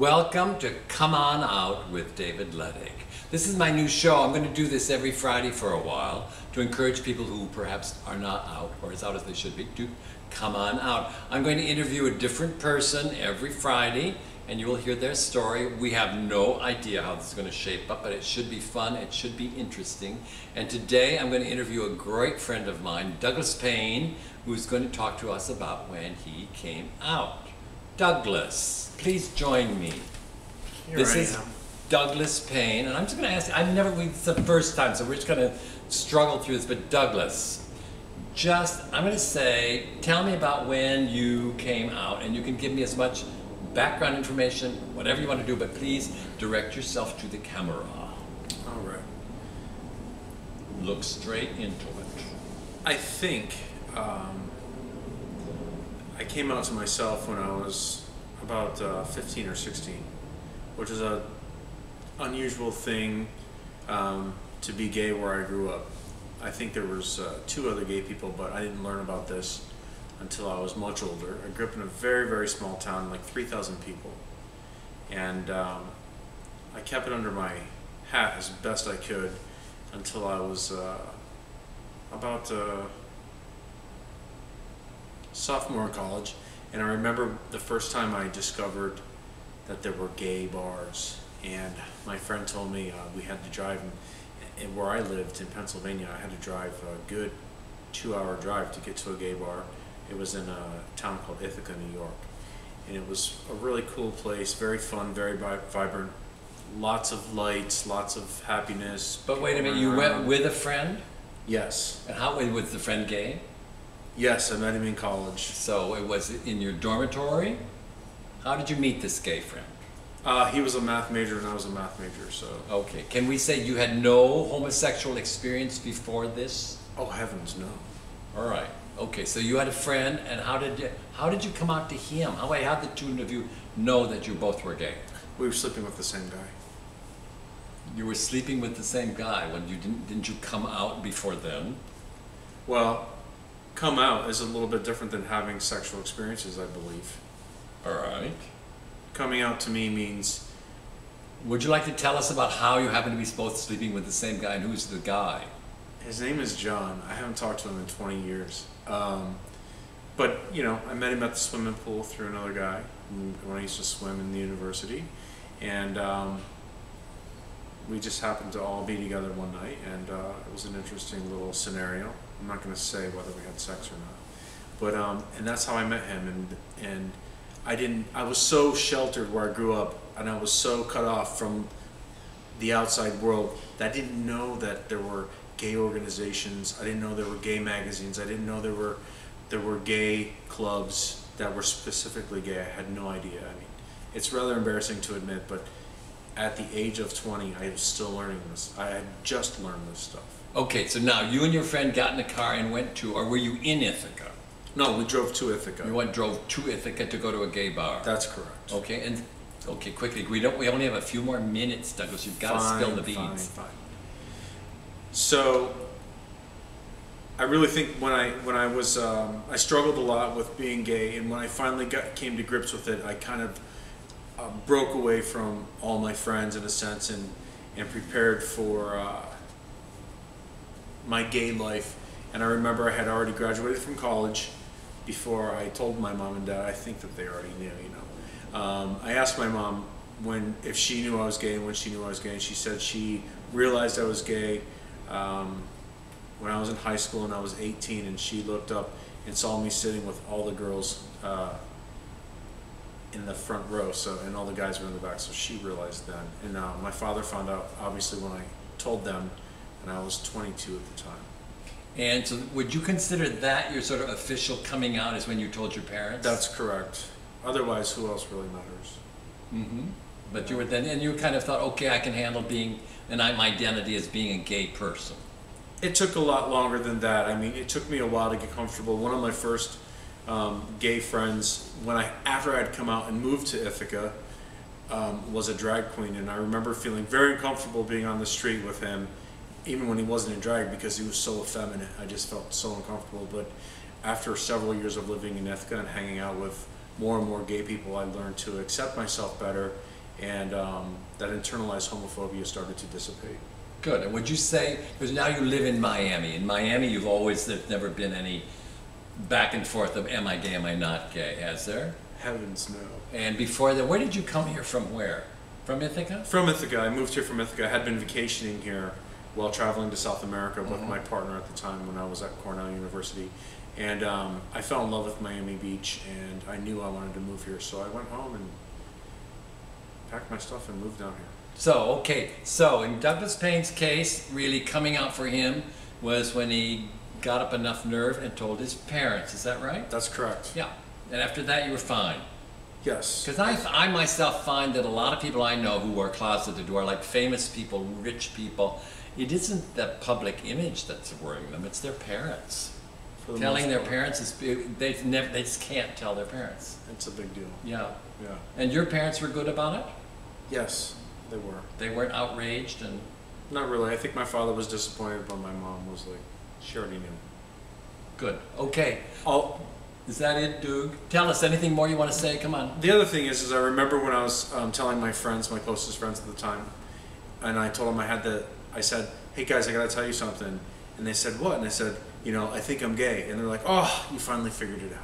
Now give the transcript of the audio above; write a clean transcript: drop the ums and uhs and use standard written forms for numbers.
Welcome to Come On Out with David Leddick. This is my new show. I'm going to do this every Friday for a while to encourage people who perhaps are not out or as out as they should be to come on out. I'm going to interview a different person every Friday and you will hear their story. We have no idea how this is going to shape up, but it should be fun, it should be interesting. And today I'm going to interview a great friend of mine, Douglas Payne, who's going to talk to us about when he came out. Douglas, please join me. This is Douglas Payne, and I'm just going to ask you, it's the first time, so we're just going to struggle through this, but Douglas, I'm going to say, tell me about when you came out, and you can give me as much background information, whatever you want to do, but please direct yourself to the camera. All right. Look straight into it. I think I came out to myself when I was about 15 or 16, which is a unusual thing to be gay where I grew up. I think there was two other gay people, but I didn't learn about this until I was much older. I grew up in a very, very small town, like 3,000 people, and I kept it under my hat as best I could until I was about sophomore in college. And I remember the first time I discovered that there were gay bars, and my friend told me we had to drive, and where I lived in Pennsylvania, I had to drive a good 2-hour drive to get to a gay bar. It was in a town called Ithaca, New York, and it was a really cool place, very fun, very vibrant, lots of lights, lots of happiness. But wait a minute, you went with a friend? Yes. And how was the friend gay? Yes, I met him in college. So it was in your dormitory? How did you meet this gay friend? He was a math major and I was a math major, so. Okay, can we say you had no homosexual experience before this? Oh heavens, no. All right, okay, so you had a friend, and how did you come out to him? How did the two of you know that you both were gay? We were sleeping with the same guy. You were sleeping with the same guy when you didn't you come out before then? Well, come out is a little bit different than having sexual experiences, I believe. All right. Coming out to me means... Would you like to tell us about how you happen to be both sleeping with the same guy, and who's the guy? His name is John. I haven't talked to him in 20 years. But, you know, I met him at the swimming pool through another guy when I used to swim in the university. And we just happened to all be together one night, and it was an interesting little scenario. I'm not going to say whether we had sex or not. But, and that's how I met him. And I was so sheltered where I grew up, and I was so cut off from the outside world that I didn't know that there were gay organizations. I didn't know there were gay magazines. I didn't know there were gay clubs that were specifically gay. I had no idea. I mean, it's rather embarrassing to admit, but at the age of 20, I was still learning this. I had just learned this stuff. Okay, so now you and your friend got in a car and went to, or were you in Ithaca? No, we drove to Ithaca. You drove to Ithaca to go to a gay bar. That's correct. Okay, and quickly. We only have a few more minutes, Douglas. You've got to spill the beans. Fine. So, I really think when I was I struggled a lot with being gay, and when I finally came to grips with it, I kind of broke away from all my friends in a sense, and prepared for my gay life. And I remember I had already graduated from college before I told my mom and dad. I think that they already knew, you know. I asked my mom if she knew I was gay and when she knew I was gay, and she said she realized I was gay when I was in high school and I was 18, and she looked up and saw me sitting with all the girls in the front row, and all the guys were in the back, so she realized then. And my father found out, obviously, when I told them, and I was 22 at the time. And so would you consider that your sort of official coming out is when you told your parents? That's correct. Otherwise, who else really matters? Mm-hmm. But you were then, and you kind of thought, okay, I can handle being, and my identity as being a gay person. It took a lot longer than that. I mean, it took me a while to get comfortable. One of my first gay friends, after I'd come out and moved to Ithaca, was a drag queen, and I remember feeling very uncomfortable being on the street with him, even when he wasn't in drag, because he was so effeminate. I just felt so uncomfortable. But after several years of living in Ithaca and hanging out with more and more gay people, I learned to accept myself better and that internalized homophobia started to dissipate. Good. And would you say, because now you live in Miami, you've always, there's never been any back and forth of am I gay, am I not gay, has there? Heavens no. And before that, where did you come here from? Where? From Ithaca? From Ithaca. I moved here from Ithaca. I had been vacationing here while traveling to South America with my partner at the time when I was at Cornell University. And I fell in love with Miami Beach, and I knew I wanted to move here, so I went home and packed my stuff and moved down here. So, okay, so in Douglas Payne's case, really coming out for him was when he got up enough nerve and told his parents, is that right? That's correct. Yeah, and after that you were fine. Yes. Because I myself find that a lot of people I know who are closeted, who are like famous people, rich people, it isn't the public image that's worrying them, it's their parents. Telling their parents, they just can't tell their parents. It's a big deal. Yeah. Yeah. And your parents were good about it? Yes, they were. They weren't outraged and... Not really. I think my father was disappointed, but my mom was like, she already knew. Good. Okay. Oh, is that it, Doug? Tell us anything more you want to say. Come on. the other thing is I remember when I was telling my friends, my closest friends at the time, and I told them I said, hey guys, I got to tell you something. And they said, what? And I said, you know, I think I'm gay. And they're like, oh, you finally figured it out.